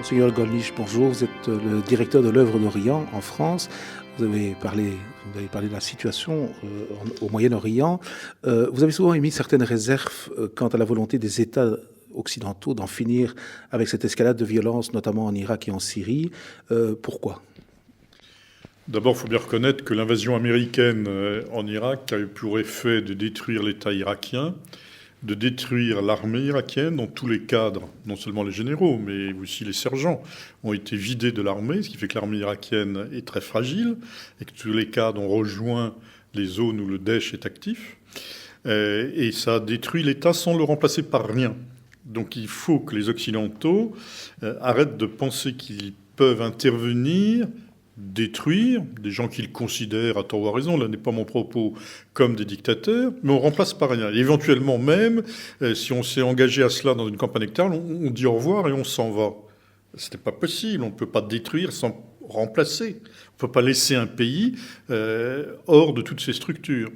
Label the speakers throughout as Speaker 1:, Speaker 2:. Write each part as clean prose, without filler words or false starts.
Speaker 1: Monseigneur Gollnisch, bonjour. Vous êtes le directeur de l'œuvre d'Orient en France. Vous avez parlé de la situation au Moyen-Orient. Vous avez souvent émis certaines réserves quant à la volonté des États occidentaux d'en finir avec cette escalade de violence, notamment en Irak et en Syrie. Pourquoi ?
Speaker 2: D'abord, il faut bien reconnaître que l'invasion américaine en Irak a eu pour effet de détruire l'État irakien, de détruire l'armée irakienne dans tous les cadres. Non seulement les généraux, mais aussi les sergents ont été vidés de l'armée, ce qui fait que l'armée irakienne est très fragile et que tous les cadres ont rejoint les zones où le Daesh est actif. Et ça a détruit l'État sans le remplacer par rien. Donc il faut que les Occidentaux arrêtent de penser qu'ils peuvent intervenir, détruire des gens qu'ils considèrent, à tort ou à raison, là n'est pas mon propos, comme des dictateurs, mais on remplace par rien. Et éventuellement même, si on s'est engagé à cela dans une campagne électorale, on dit au revoir et on s'en va. Ce n'est pas possible, on ne peut pas détruire sans remplacer. On ne peut pas laisser un pays hors de toutes ces structures.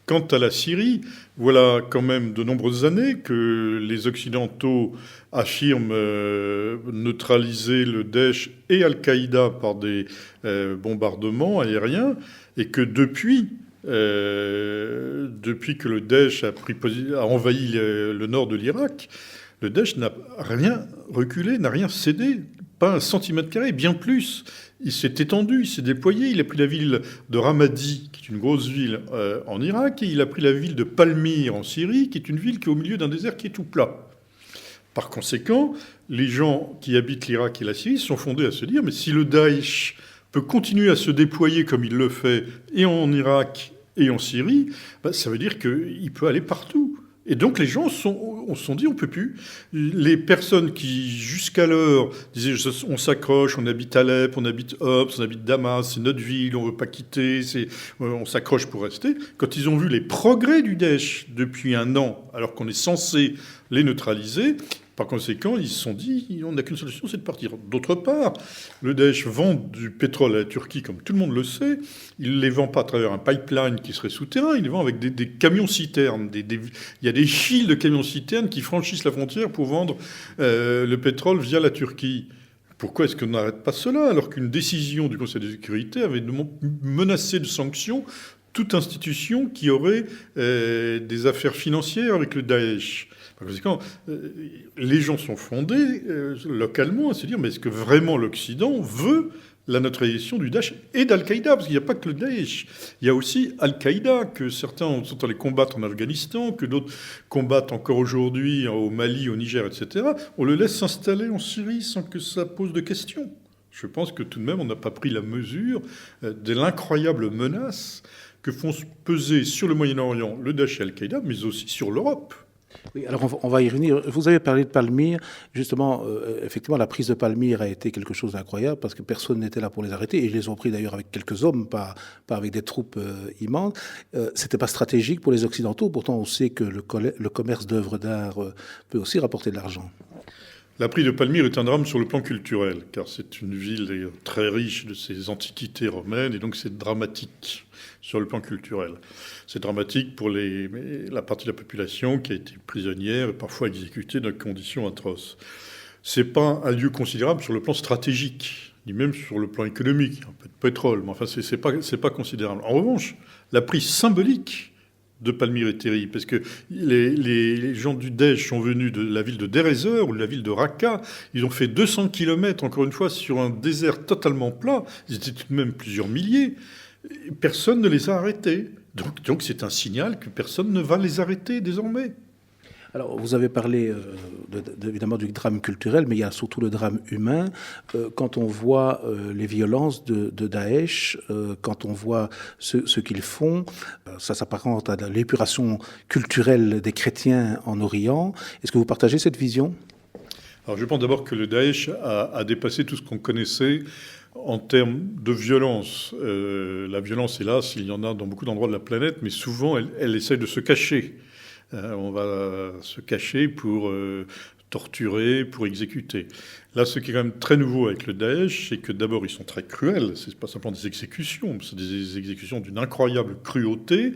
Speaker 2: Quant à la Syrie, voilà quand même de nombreuses années que les Occidentaux affirment neutraliser le Daesh et Al-Qaïda par des bombardements aériens, et que depuis que le Daesh a envahi le nord de l'Irak, le Daesh n'a rien reculé, n'a rien cédé, pas un centimètre carré, bien plus. Il s'est étendu, il s'est déployé, il a pris la ville de Ramadi, qui est une grosse ville en Irak, et il a pris la ville de Palmyre en Syrie, qui est une ville qui est au milieu d'un désert qui est tout plat. Par conséquent, les gens qui habitent l'Irak et la Syrie sont fondés à se dire, mais si le Daesh peut continuer à se déployer comme il le fait, et en Irak et en Syrie, ça veut dire qu'il peut aller partout. Et donc les gens se sont dit on peut plus. Les personnes qui jusqu'alors disaient on s'accroche, on habite Alep, on habite Homs, on habite Damas, c'est notre ville, on veut pas quitter, on s'accroche pour rester. Quand ils ont vu les progrès du Daesh depuis un an, alors qu'on est censé les neutraliser, par conséquent, ils se sont dit, on n'a qu'une solution, c'est de partir. D'autre part, le Daesh vend du pétrole à la Turquie, comme tout le monde le sait. Il ne les vend pas à travers un pipeline qui serait souterrain, il les vend avec des camions-citernes. Il y a des files de camions-citernes qui franchissent la frontière pour vendre le pétrole via la Turquie. Pourquoi est-ce qu'on n'arrête pas cela, alors qu'une décision du Conseil de sécurité avait menacé de sanctions toute institution qui aurait des affaires financières avec le Daesh? Par conséquent, les gens sont fondés localement à se dire mais est-ce que vraiment l'Occident veut la neutralisation du Daesh et d'Al-Qaïda? Parce qu'il n'y a pas que le Daesh. Il y a aussi Al-Qaïda, que certains sont allés combattre en Afghanistan, que d'autres combattent encore aujourd'hui au Mali, au Niger, etc. On le laisse s'installer en Syrie sans que ça pose de questions. Je pense que tout de même, on n'a pas pris la mesure de l'incroyable menace que font peser sur le Moyen-Orient le Daesh et Al-Qaïda, mais aussi sur l'Europe.
Speaker 1: Oui, alors on va y revenir. Vous avez parlé de Palmyre. Justement, effectivement, la prise de Palmyre a été quelque chose d'incroyable parce que personne n'était là pour les arrêter. Et ils les ont pris d'ailleurs avec quelques hommes, pas avec des troupes immenses. C'était pas stratégique pour les Occidentaux. Pourtant, on sait que le commerce d'œuvres d'art peut aussi rapporter de l'argent.
Speaker 2: La prise de Palmyre est un drame sur le plan culturel, car c'est une ville très riche de ses antiquités romaines, et donc c'est dramatique sur le plan culturel. C'est dramatique pour la partie de la population qui a été prisonnière et parfois exécutée dans des conditions atroces. C'est pas un lieu considérable sur le plan stratégique, ni même sur le plan économique. Un peu de pétrole, mais enfin c'est pas considérable. En revanche, la prise symbolique de Palmyre est terrible, parce que les gens du Daesh sont venus de la ville de Deir ez-Zor ou de la ville de Raqqa. Ils ont fait 200 km, encore une fois, sur un désert totalement plat. Ils étaient tout de même plusieurs milliers. Personne ne les a arrêtés. Donc c'est un signal que personne ne va les arrêter désormais.
Speaker 1: Alors, vous avez parlé évidemment du drame culturel, mais il y a surtout le drame humain. Quand on voit les violences de Daesh, quand on voit ce qu'ils font, ça s'apparente à l'épuration culturelle des chrétiens en Orient. Est-ce que vous partagez cette vision ?
Speaker 2: Alors, je pense d'abord que le Daesh a dépassé tout ce qu'on connaissait en termes de violence. La violence, hélas, il y en a dans beaucoup d'endroits de la planète, mais souvent, elle essaie de se cacher. On va se cacher pour torturer, pour exécuter. Là, ce qui est quand même très nouveau avec le Daesh, c'est que d'abord, ils sont très cruels. C'est pas simplement des exécutions, c'est des exécutions d'une incroyable cruauté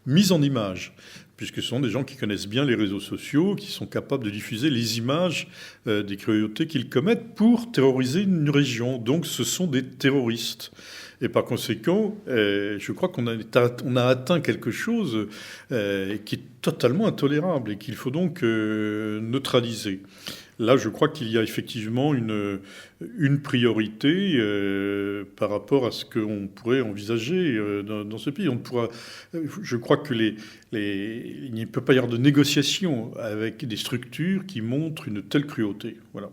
Speaker 2: mise en image. puisque ce sont des gens qui connaissent bien les réseaux sociaux, qui sont capables de diffuser les images des cruautés qu'ils commettent pour terroriser une région. Donc ce sont des terroristes. Et par conséquent, je crois qu'on a atteint quelque chose qui est totalement intolérable et qu'il faut donc neutraliser. Là, je crois qu'il y a effectivement une priorité par rapport à ce qu'on pourrait envisager dans ce pays. Je crois que il ne peut pas y avoir de négociation avec des structures qui montrent une telle cruauté. Voilà.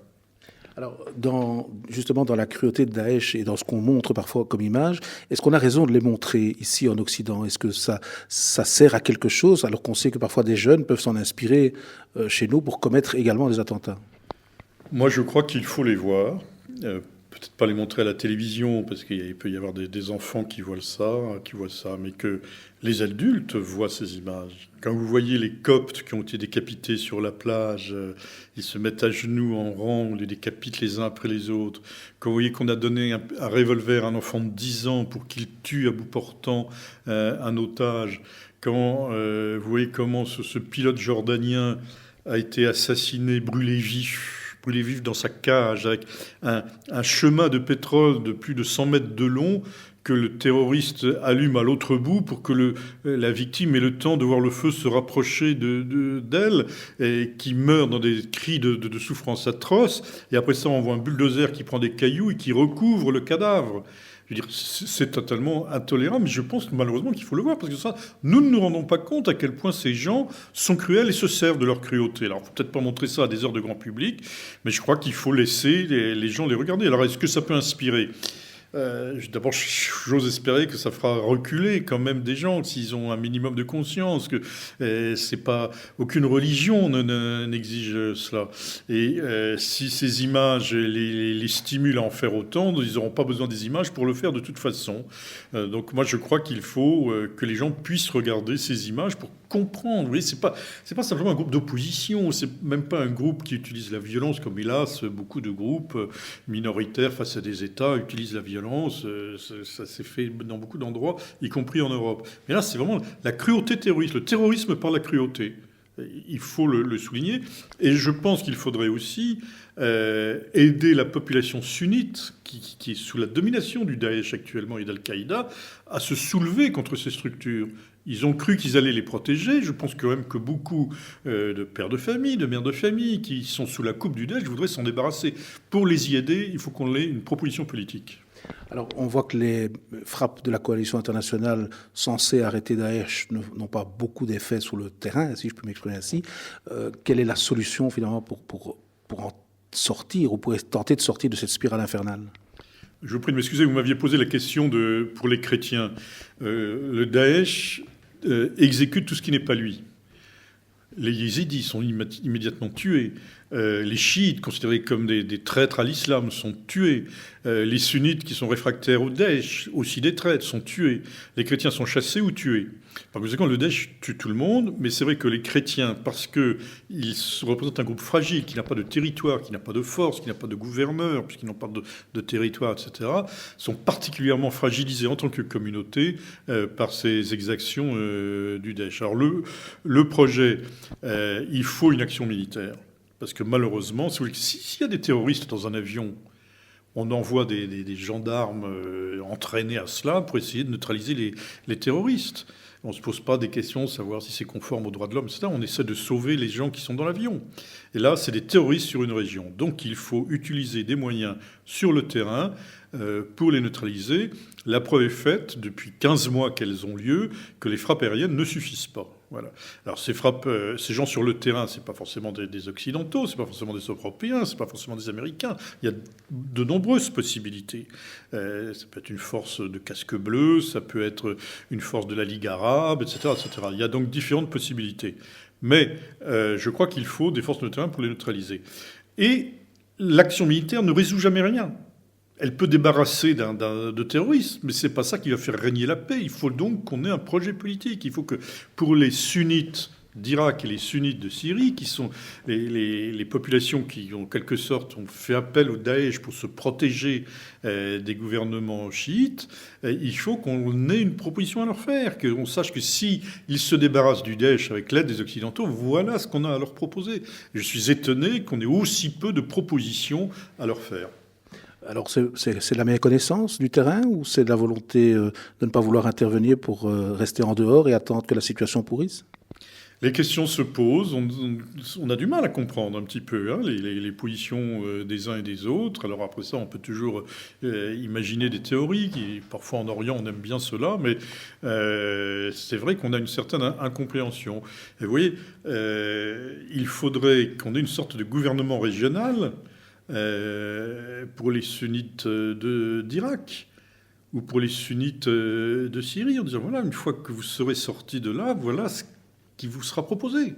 Speaker 1: Alors, justement, dans la cruauté de Daesh et dans ce qu'on montre parfois comme image, est-ce qu'on a raison de les montrer ici en Occident? Est-ce que ça sert à quelque chose, alors qu'on sait que parfois des jeunes peuvent s'en inspirer chez nous pour commettre également des attentats?
Speaker 2: Moi, je crois qu'il faut les voir. Peut-être pas les montrer à la télévision, parce qu'il peut y avoir des enfants qui voient ça, mais que les adultes voient ces images. Quand vous voyez les Coptes qui ont été décapités sur la plage, ils se mettent à genoux en rang, on les décapite les uns après les autres. Quand vous voyez qu'on a donné un revolver à un enfant de 10 ans pour qu'il tue à bout portant un otage, quand vous voyez comment ce pilote jordanien a été assassiné, brûlé vif dans sa cage, avec un chemin de pétrole de plus de 100 mètres de long que le terroriste allume à l'autre bout pour que la victime ait le temps de voir le feu se rapprocher d'elle, et qui meurt dans des cris de souffrance atroce. Et après ça, on voit un bulldozer qui prend des cailloux et qui recouvre le cadavre. Je veux dire, c'est totalement intolérable, mais je pense malheureusement qu'il faut le voir, parce que ça, nous ne nous rendons pas compte à quel point ces gens sont cruels et se servent de leur cruauté. Alors, il ne faut peut-être pas montrer ça à des heures de grand public, mais je crois qu'il faut laisser les gens les regarder. Alors, est-ce que ça peut inspirer ? D'abord, j'ose espérer que ça fera reculer quand même des gens s'ils ont un minimum de conscience, que c'est pas aucune religion n'exige cela. Et si ces images les stimulent à en faire autant, ils n'auront pas besoin des images pour le faire de toute façon. Donc moi, je crois qu'il faut que les gens puissent regarder ces images pour comprendre. Vous voyez, c'est pas simplement un groupe d'opposition, c'est même pas un groupe qui utilise la violence comme hélas beaucoup de groupes minoritaires face à des États utilisent la violence. Ça s'est fait dans beaucoup d'endroits, y compris en Europe. Mais là, c'est vraiment la cruauté terroriste, le terrorisme par la cruauté. Il faut le souligner. Et je pense qu'il faudrait aussi aider la population sunnite, qui est sous la domination du Daesh actuellement et d'Al-Qaïda, à se soulever contre ces structures. Ils ont cru qu'ils allaient les protéger. Je pense quand même que beaucoup de pères de famille, de mères de famille, qui sont sous la coupe du Daesh, voudraient s'en débarrasser. Pour les y aider, il faut qu'on ait une proposition politique.
Speaker 1: Alors, on voit que les frappes de la coalition internationale censées arrêter Daesh n'ont pas beaucoup d'effet sur le terrain, si je peux m'exprimer ainsi. Quelle est la solution, finalement, pour en sortir, ou pour tenter de sortir de cette spirale infernale?
Speaker 2: Je vous prie de m'excuser, vous m'aviez posé la question pour les chrétiens. Le Daesh exécute tout ce qui n'est pas lui. Les yézidis sont immédiatement tués. Les chiites, considérés comme des traîtres à l'islam, sont tués. Les sunnites, qui sont réfractaires au Daesh, aussi des traîtres, sont tués. Les chrétiens sont chassés ou tués. Par conséquent, le Daesh tue tout le monde, mais c'est vrai que les chrétiens, parce qu'ils représentent un groupe fragile, qui n'a pas de territoire, qui n'a pas de force, qui n'a pas de gouverneur, puisqu'ils n'ont pas de territoire, etc., sont particulièrement fragilisés en tant que communauté par ces exactions du Daesh. Alors le projet, il faut une action militaire. Parce que malheureusement, s'il y a des terroristes dans un avion, on envoie des gendarmes entraînés à cela pour essayer de neutraliser les terroristes. On ne se pose pas des questions, savoir si c'est conforme aux droits de l'homme, etc. On essaie de sauver les gens qui sont dans l'avion. Et là, c'est des terroristes sur une région. Donc il faut utiliser des moyens sur le terrain pour les neutraliser. La preuve est faite, depuis 15 mois qu'elles ont lieu, que les frappes aériennes ne suffisent pas. Voilà. Alors ces gens sur le terrain, c'est pas forcément des Occidentaux, c'est pas forcément des Européens, c'est pas forcément des Américains. Il y a de nombreuses possibilités. Ça peut être une force de casque bleu, ça peut être une force de la Ligue arabe, etc., etc. Il y a donc différentes possibilités. Mais je crois qu'il faut des forces de terrain pour les neutraliser. Et l'action militaire ne résout jamais rien. Elle peut débarrasser de terrorisme, mais ce n'est pas ça qui va faire régner la paix. Il faut donc qu'on ait un projet politique. Il faut que pour les sunnites d'Irak et les sunnites de Syrie, qui sont les populations qui, en quelque sorte, ont fait appel au Daesh pour se protéger des gouvernements chiites, il faut qu'on ait une proposition à leur faire, qu'on sache que si ils se débarrassent du Daesh avec l'aide des Occidentaux, voilà ce qu'on a à leur proposer. Je suis étonné qu'on ait aussi peu de propositions à leur faire.
Speaker 1: Alors, c'est de la méconnaissance du terrain ou c'est de la volonté de ne pas vouloir intervenir pour rester en dehors et attendre que la situation pourrisse?
Speaker 2: Les questions se posent, on a du mal à comprendre un petit peu les positions des uns et des autres. Alors après ça, on peut toujours imaginer des théories, qui parfois en Orient on aime bien cela, mais c'est vrai qu'on a une certaine incompréhension. Et vous voyez, il faudrait qu'on ait une sorte de gouvernement régional pour les sunnites d'Irak ou pour les sunnites de Syrie, en disant voilà, une fois que vous serez sortis de là, voilà ce qui vous sera proposé.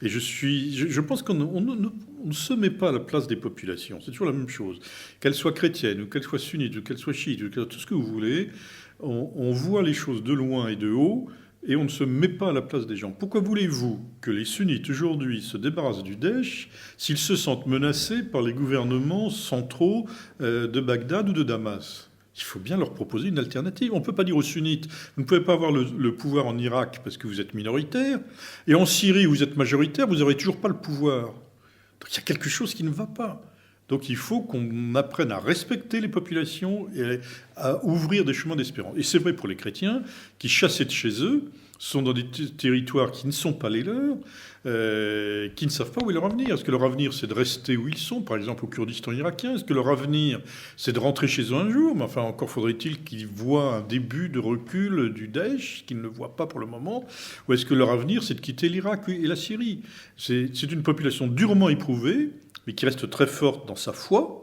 Speaker 2: Et je pense qu'on ne se met pas à la place des populations. C'est toujours la même chose. Qu'elles soient chrétiennes, ou qu'elles soient sunnites, ou qu'elles soient chiites, ou tout ce que vous voulez, on voit les choses de loin et de haut, et on ne se met pas à la place des gens. Pourquoi voulez-vous que les sunnites, aujourd'hui, se débarrassent du Daesh s'ils se sentent menacés par les gouvernements centraux de Bagdad ou de Damas ? Il faut bien leur proposer une alternative. On ne peut pas dire aux sunnites, vous ne pouvez pas avoir le pouvoir en Irak parce que vous êtes minoritaire, et en Syrie où vous êtes majoritaire, vous n'aurez toujours pas le pouvoir. Donc il y a quelque chose qui ne va pas. Donc il faut qu'on apprenne à respecter les populations et à ouvrir des chemins d'espérance. Et c'est vrai pour les chrétiens qui, chassés de chez eux, sont dans des territoires qui ne sont pas les leurs, qui ne savent pas où est leur avenir. Est-ce que leur avenir, c'est de rester où ils sont, par exemple au Kurdistan irakien? Est-ce que leur avenir, c'est de rentrer chez eux un jour? Mais enfin, encore faudrait-il qu'ils voient un début de recul du Daesh, qu'ils ne voient pas pour le moment. Ou est-ce que leur avenir, c'est de quitter l'Irak et la Syrie? C'est une population durement éprouvée, mais qui reste très forte dans sa foi,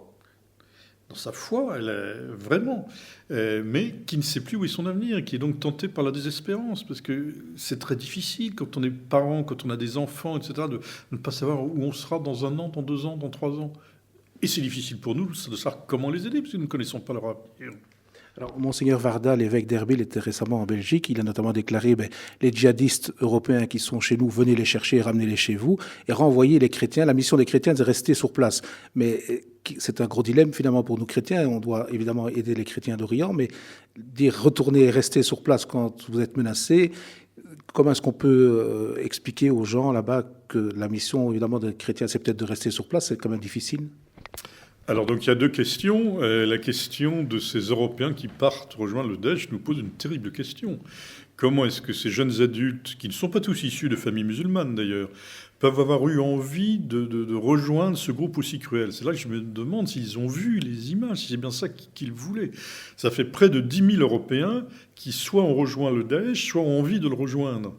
Speaker 2: vraiment, mais qui ne sait plus où est son avenir, et qui est donc tenté par la désespérance, parce que c'est très difficile quand on est parent, quand on a des enfants, etc., de ne pas savoir où on sera dans 1 an, dans 2 ans, dans 3 ans. Et c'est difficile pour nous de savoir comment les aider, parce que nous ne connaissons pas leur avenir.
Speaker 1: Alors, Monseigneur Varda, l'évêque d'Erbil, était récemment en Belgique. Il a notamment déclaré les djihadistes européens qui sont chez nous, venez les chercher et ramenez-les chez vous, et renvoyer les chrétiens. La mission des chrétiens, c'est de rester sur place. Mais c'est un gros dilemme finalement pour nous chrétiens. On doit évidemment aider les chrétiens d'Orient, mais dire retourner et rester sur place quand vous êtes menacés, comment est-ce qu'on peut expliquer aux gens là-bas que la mission évidemment des chrétiens, c'est peut-être de rester sur place, c'est quand même difficile?
Speaker 2: Alors donc il y a 2 questions. La question de ces Européens qui partent rejoindre le Daesh nous pose une terrible question. Comment est-ce que ces jeunes adultes, qui ne sont pas tous issus de familles musulmanes d'ailleurs, peuvent avoir eu envie de rejoindre ce groupe aussi cruel? C'est là que je me demande s'ils ont vu les images, si c'est bien ça qu'ils voulaient. Ça fait près de 10 000 Européens qui soit ont rejoint le Daesh, soit ont envie de le rejoindre.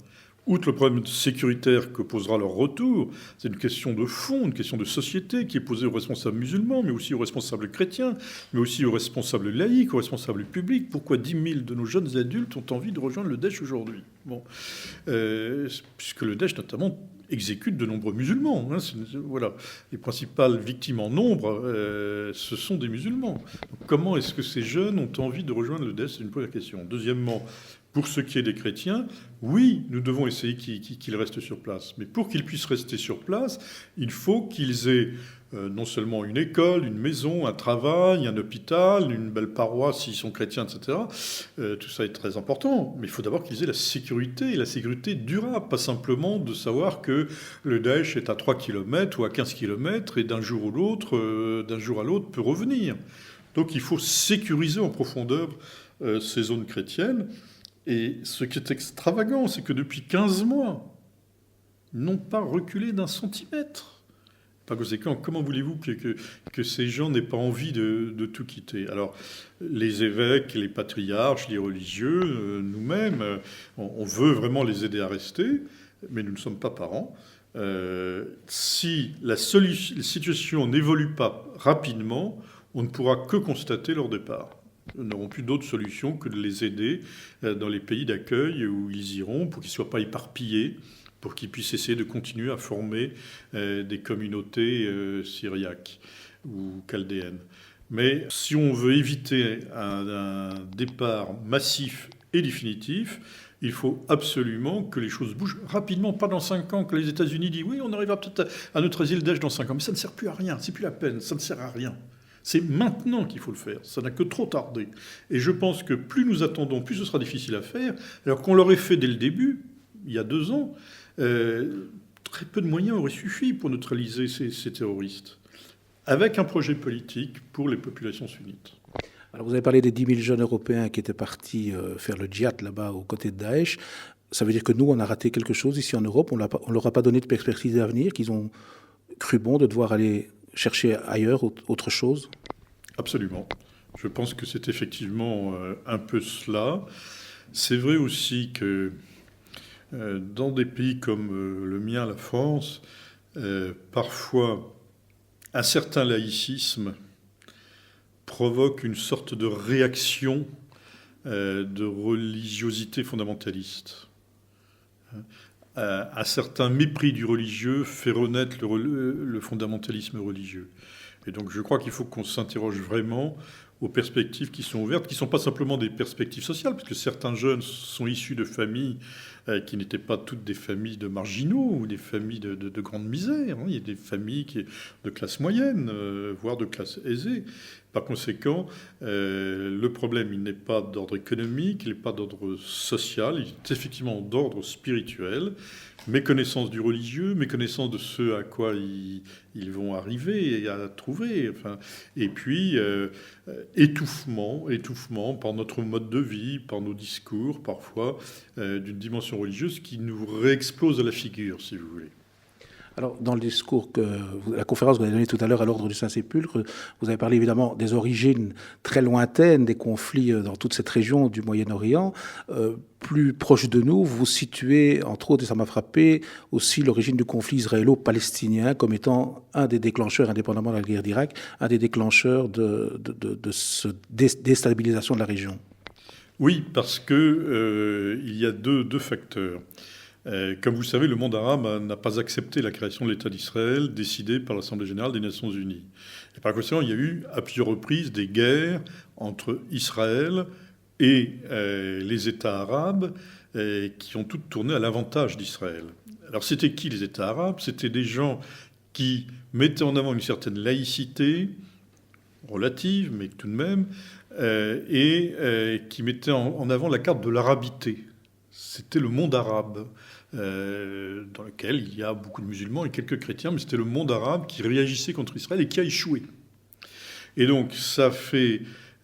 Speaker 2: Outre le problème sécuritaire que posera leur retour, c'est une question de fond, une question de société qui est posée aux responsables musulmans, mais aussi aux responsables chrétiens, mais aussi aux responsables laïcs, aux responsables publics. Pourquoi 10 000 de nos jeunes adultes ont envie de rejoindre le Daesh aujourd'hui? Puisque le Daesh, notamment, exécute de nombreux musulmans. Voilà. Les principales victimes en nombre, ce sont des musulmans. Donc, comment est-ce que ces jeunes ont envie de rejoindre le Daesh? C'est une première question. Deuxièmement, pour ce qui est des chrétiens, oui, nous devons essayer qu'ils restent sur place. Mais pour qu'ils puissent rester sur place, il faut qu'ils aient non seulement une école, une maison, un travail, un hôpital, une belle paroisse s'ils sont chrétiens, etc. Tout ça est très important. Mais il faut d'abord qu'ils aient la sécurité, et la sécurité durable. Pas simplement de savoir que le Daesh est à 3 km ou à 15 km et d'un jour à l'autre, peut revenir. Donc il faut sécuriser en profondeur ces zones chrétiennes. Et ce qui est extravagant, c'est que depuis 15 mois, ils n'ont pas reculé d'1 centimètre. Par conséquent, comment voulez-vous que ces gens n'aient pas envie de tout quitter? Alors, les évêques, les patriarches, les religieux, nous-mêmes, on veut vraiment les aider à rester, mais nous ne sommes pas parents. Si la situation n'évolue pas rapidement, on ne pourra que constater leur départ. Nous n'aurons plus d'autre solution que de les aider dans les pays d'accueil où ils iront pour qu'ils ne soient pas éparpillés, pour qu'ils puissent essayer de continuer à former des communautés syriaques ou chaldéennes. Mais si on veut éviter un départ massif et définitif, Il faut absolument que les choses bougent rapidement, pas dans 5 ans, que les États-Unis disent oui, on arrivera peut-être à neutraliser le Daesh dans 5 ans. Mais ça ne sert plus à rien, c'est plus la peine, ça ne sert à rien. C'est maintenant qu'il faut le faire, ça n'a que trop tardé. Et je pense que plus nous attendons, plus ce sera difficile à faire, alors qu'on l'aurait fait dès le début, il y a 2 ans, très peu de moyens auraient suffi pour neutraliser ces terroristes, avec un projet politique pour les populations sunnites.
Speaker 1: Alors vous avez parlé des 10 000 jeunes Européens qui étaient partis faire le djihad là-bas aux côtés de Daesh. Ça veut dire que nous, on a raté quelque chose ici en Europe, on ne leur a pas donné de perspective d'avenir, qu'ils ont cru bon de devoir aller chercher ailleurs autre chose?
Speaker 2: Absolument. Je pense que c'est effectivement un peu cela. C'est vrai aussi que dans des pays comme le mien, la France, parfois un certain laïcisme provoque une sorte de réaction de religiosité fondamentaliste. Un certain mépris du religieux fait renaître le fondamentalisme religieux. Et donc je crois qu'il faut qu'on s'interroge vraiment aux perspectives qui sont ouvertes, qui ne sont pas simplement des perspectives sociales, parce que certains jeunes sont issus de familles qui n'étaient pas toutes des familles de marginaux ou des familles de grande misère. Il y a des familles de classe moyenne, voire de classe aisée. Par conséquent, le problème, il n'est pas d'ordre économique, il n'est pas d'ordre social, il est effectivement d'ordre spirituel. Méconnaissance du religieux, méconnaissance de ce à quoi ils vont arriver et à trouver. Enfin, et puis, étouffement par notre mode de vie, par nos discours, parfois, d'une dimension religieuse qui nous réexplose à la figure, si vous voulez.
Speaker 1: Alors, dans le discours la conférence que vous avez donnée tout à l'heure à l'Ordre du Saint-Sépulcre, vous avez parlé évidemment des origines très lointaines des conflits dans toute cette région du Moyen-Orient. Plus proche de nous, vous situez, entre autres, et ça m'a frappé, aussi l'origine du conflit israélo-palestinien comme étant un des déclencheurs, indépendamment de la guerre d'Irak, un des déclencheurs de cette déstabilisation de la région.
Speaker 2: Oui, parce que il y a deux facteurs. Comme vous le savez, le monde arabe n'a pas accepté la création de l'État d'Israël décidée par l'Assemblée générale des Nations unies. Et par conséquent, il y a eu à plusieurs reprises des guerres entre Israël et les États arabes qui ont toutes tourné à l'avantage d'Israël. Alors c'était qui les États arabes? C'était des gens qui mettaient en avant une certaine laïcité, relative, mais tout de même, et qui mettaient en avant la carte de l'arabité. C'était le monde arabe, dans lequel il y a beaucoup de musulmans et quelques chrétiens, mais c'était le monde arabe qui réagissait contre Israël et qui a échoué. Et donc ça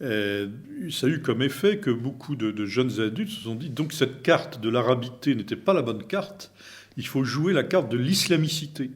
Speaker 2: a eu comme effet que beaucoup de jeunes adultes se sont dit, donc cette carte de l'arabité n'était pas la bonne carte, il faut jouer la carte de l'islamicité.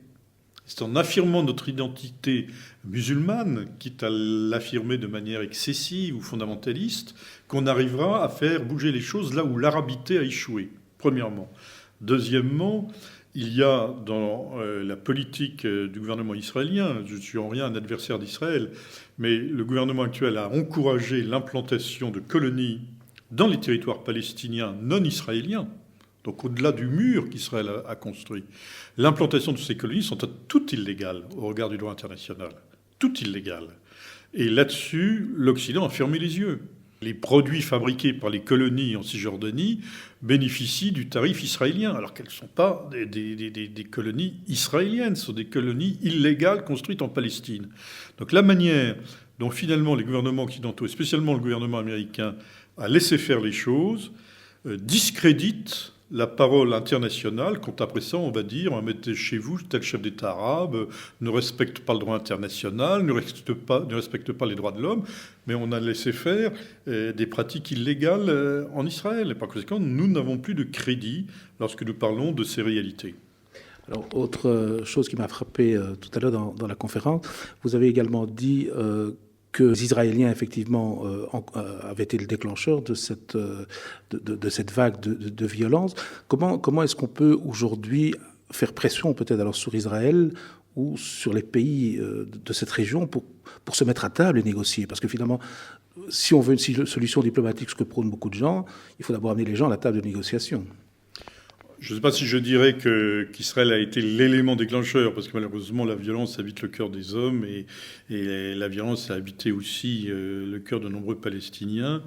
Speaker 2: C'est en affirmant notre identité musulmane, quitte à l'affirmer de manière excessive ou fondamentaliste, qu'on arrivera à faire bouger les choses là où l'arabité a échoué, premièrement. Deuxièmement, il y a dans la politique du gouvernement israélien, je ne suis en rien un adversaire d'Israël, mais le gouvernement actuel a encouragé l'implantation de colonies dans les territoires palestiniens non israéliens, donc au-delà du mur qu'Israël a construit. L'implantation de ces colonies sont toutes illégales au regard du droit international. Toutes illégales. Et là-dessus, l'Occident a fermé les yeux. Les produits fabriqués par les colonies en Cisjordanie bénéficient du tarif israélien, alors qu'elles ne sont pas des colonies israéliennes, ce sont des colonies illégales construites en Palestine. Donc la manière dont finalement les gouvernements occidentaux, et spécialement le gouvernement américain, a laissé faire les choses, discrédite la parole internationale, quand après ça, on va dire, on va mettre chez vous, tel chef d'État arabe ne respecte pas le droit international, ne respecte pas les droits de l'homme, mais on a laissé faire des pratiques illégales en Israël. Et par conséquent, nous n'avons plus de crédit lorsque nous parlons de ces réalités.
Speaker 1: Alors, autre chose qui m'a frappé tout à l'heure dans la conférence, vous avez également dit que les Israéliens, effectivement, avaient été le déclencheur de cette vague de violence. Comment est-ce qu'on peut aujourd'hui faire pression, peut-être alors sur Israël ou sur les pays de cette région pour se mettre à table et négocier? Parce que finalement, si on veut une solution diplomatique, ce que prônent beaucoup de gens, il faut d'abord amener les gens à la table de négociation.
Speaker 2: Je ne sais pas si je dirais qu'Israël a été l'élément déclencheur, parce que malheureusement, la violence habite le cœur des hommes et la violence a habité aussi le cœur de nombreux Palestiniens.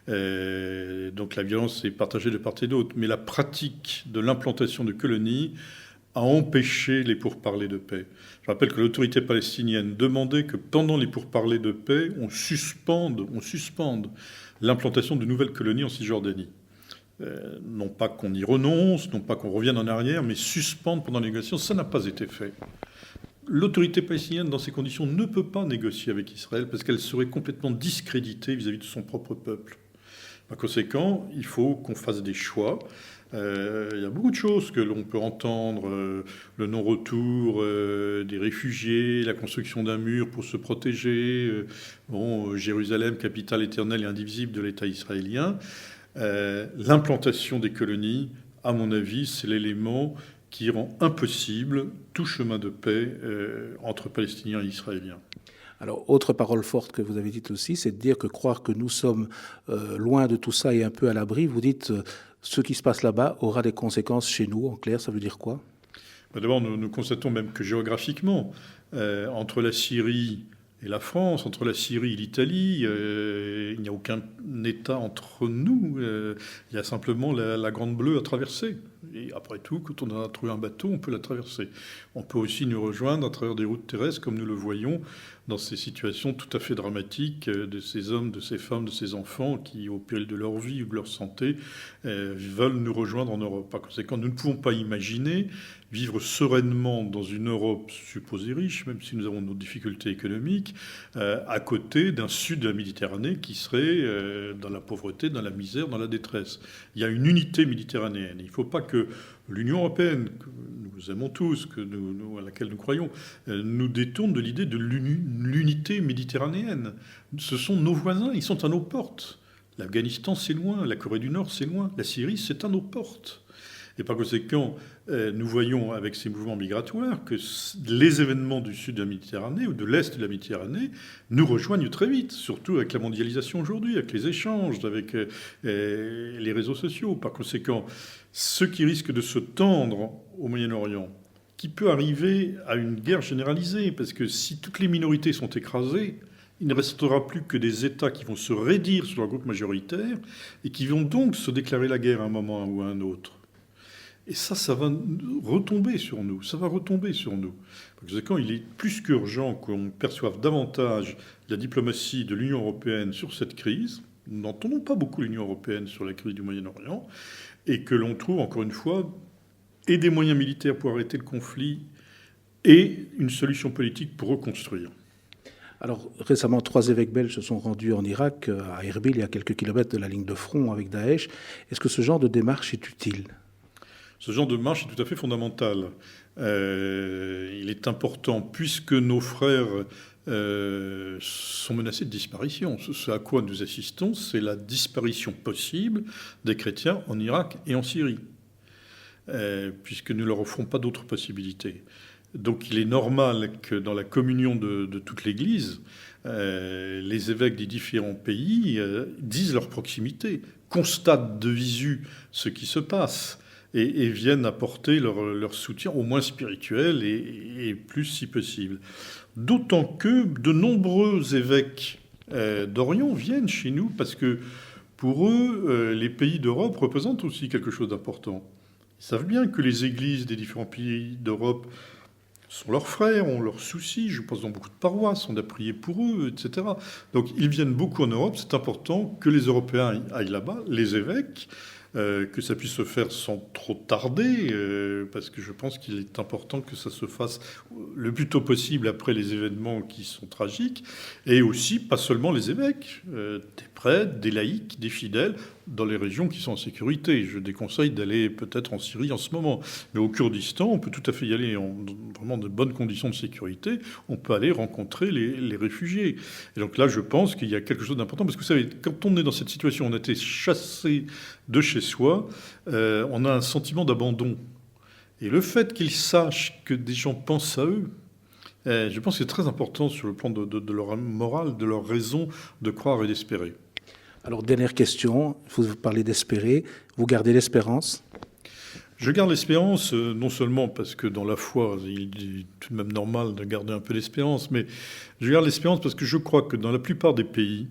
Speaker 2: Donc la violence est partagée de part et d'autre. Mais la pratique de l'implantation de colonies a empêché les pourparlers de paix. Je rappelle que l'autorité palestinienne demandait que pendant les pourparlers de paix, on suspende l'implantation de nouvelles colonies en Cisjordanie. Non pas qu'on y renonce, non pas qu'on revienne en arrière, mais suspendre pendant les négociations, ça n'a pas été fait. L'autorité palestinienne, dans ces conditions, ne peut pas négocier avec Israël parce qu'elle serait complètement discréditée vis-à-vis de son propre peuple. Par conséquent, il faut qu'on fasse des choix. Il y a beaucoup de choses que l'on peut entendre, le non-retour des réfugiés, la construction d'un mur pour se protéger, Jérusalem, capitale éternelle et indivisible de l'État israélien. L'implantation des colonies, à mon avis, c'est l'élément qui rend impossible tout chemin de paix entre Palestiniens et Israéliens.
Speaker 1: Alors, autre parole forte que vous avez dite aussi, c'est de dire que croire que nous sommes loin de tout ça et un peu à l'abri. Vous dites ce qui se passe là-bas aura des conséquences chez nous. En clair, ça veut dire quoi?
Speaker 2: D'abord, nous constatons même que géographiquement, entre la Syrie et la France, entre la Syrie et l'Italie, il n'y a aucun État entre nous. Il y a simplement la Grande Bleue à traverser. Et après tout, quand on a trouvé un bateau, on peut la traverser. On peut aussi nous rejoindre à travers des routes terrestres, comme nous le voyons dans ces situations tout à fait dramatiques de ces hommes, de ces femmes, de ces enfants qui, au péril de leur vie ou de leur santé, veulent nous rejoindre en Europe. Par conséquent, nous ne pouvons pas imaginer vivre sereinement dans une Europe supposée riche, même si nous avons nos difficultés économiques, à côté d'un sud de la Méditerranée qui serait dans la pauvreté, dans la misère, dans la détresse. Il y a une unité méditerranéenne. Il ne faut pas que l'Union européenne, que nous aimons tous, à laquelle nous croyons, nous détourne de l'idée de l'unité méditerranéenne. Ce sont nos voisins, ils sont à nos portes. L'Afghanistan, c'est loin. La Corée du Nord, c'est loin. La Syrie, c'est à nos portes. Et par conséquent, nous voyons avec ces mouvements migratoires que les événements du sud de la Méditerranée ou de l'est de la Méditerranée nous rejoignent très vite, surtout avec la mondialisation aujourd'hui, avec les échanges, avec les réseaux sociaux. Par conséquent, ce qui risque de se tendre au Moyen-Orient, qui peut arriver à une guerre généralisée, parce que si toutes les minorités sont écrasées, il ne restera plus que des États qui vont se raidir sur leur groupe majoritaire et qui vont donc se déclarer la guerre à un moment ou à un autre. Et ça va retomber sur nous. Ça va retomber sur nous. Par conséquent, il est plus qu'urgent qu'on perçoive davantage la diplomatie de l'Union européenne sur cette crise. Nous n'entendons pas beaucoup l'Union européenne sur la crise du Moyen-Orient. Et que l'on trouve, encore une fois, et des moyens militaires pour arrêter le conflit et une solution politique pour reconstruire.
Speaker 1: Alors, récemment, 3 évêques belges se sont rendus en Irak, à Erbil, à quelques kilomètres de la ligne de front avec Daesh. Est-ce que ce genre de démarche est utile ?
Speaker 2: Ce genre de marche est tout à fait fondamental. Il est important, puisque nos frères sont menacés de disparition. Ce à quoi nous assistons, c'est la disparition possible des chrétiens en Irak et en Syrie, puisque nous ne leur offrons pas d'autres possibilités. Donc il est normal que dans la communion de toute l'Église, les évêques des différents pays disent leur proximité, constatent de visu ce qui se passe, et viennent apporter leur soutien, au moins spirituel, et plus si possible. D'autant que de nombreux évêques d'Orient viennent chez nous, parce que pour eux, les pays d'Europe représentent aussi quelque chose d'important. Ils savent bien que les églises des différents pays d'Europe sont leurs frères, ont leurs soucis, je pense dans beaucoup de paroisses, on a prié pour eux, etc. Donc ils viennent beaucoup en Europe, c'est important que les Européens aillent là-bas, les évêques, que ça puisse se faire sans trop tarder, parce que je pense qu'il est important que ça se fasse le plus tôt possible après les événements qui sont tragiques, et aussi, pas seulement les évêques, des prêtres, des laïcs, des fidèles, dans les régions qui sont en sécurité. Je déconseille d'aller peut-être en Syrie en ce moment, mais au Kurdistan, on peut tout à fait y aller en vraiment de bonnes conditions de sécurité. On peut aller rencontrer les réfugiés. Et donc là, je pense qu'il y a quelque chose d'important, parce que vous savez, quand on est dans cette situation, on a été chassé de chez soi, on a un sentiment d'abandon. Et le fait qu'ils sachent que des gens pensent à eux, je pense que c'est très important sur le plan de leur morale, de leur raison de croire et d'espérer.
Speaker 1: Alors, dernière question, vous parlez d'espérer. Vous gardez l'espérance ?
Speaker 2: Je garde l'espérance, non seulement parce que dans la foi, il est tout de même normal de garder un peu d'espérance, mais je garde l'espérance parce que je crois que dans la plupart des pays,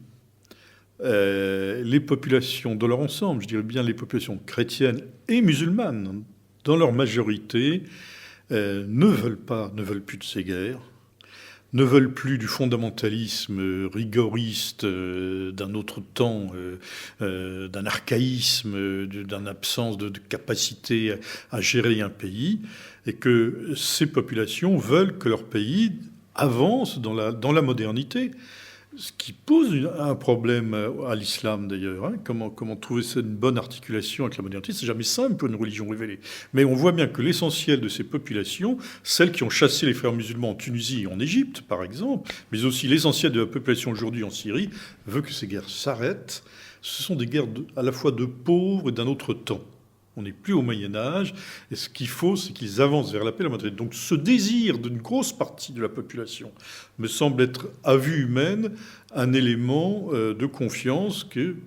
Speaker 2: les populations, dans leur ensemble, je dirais bien les populations chrétiennes et musulmanes, dans leur majorité, ne veulent plus de ces guerres, ne veulent plus du fondamentalisme rigoriste d'un autre temps, d'un archaïsme, d'une absence de capacité à gérer un pays, et que ces populations veulent que leur pays avance dans la modernité. Ce qui pose un problème à l'islam d'ailleurs. Hein. Comment trouver une bonne articulation avec la modernité? C'est jamais simple pour une religion révélée. Mais on voit bien que l'essentiel de ces populations, celles qui ont chassé les frères musulmans en Tunisie et en Égypte par exemple, mais aussi l'essentiel de la population aujourd'hui en Syrie, veut que ces guerres s'arrêtent. Ce sont des guerres à la fois de pauvres et d'un autre temps. On n'est plus au Moyen-Âge, et ce qu'il faut, c'est qu'ils avancent vers la paix et la modernité. Donc ce désir d'une grosse partie de la population me semble être, à vue humaine, un élément de confiance que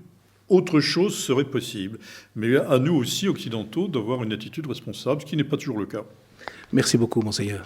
Speaker 2: autre chose serait possible. Mais à nous aussi, occidentaux, d'avoir une attitude responsable, ce qui n'est pas toujours le cas.
Speaker 1: Merci beaucoup, monseigneur.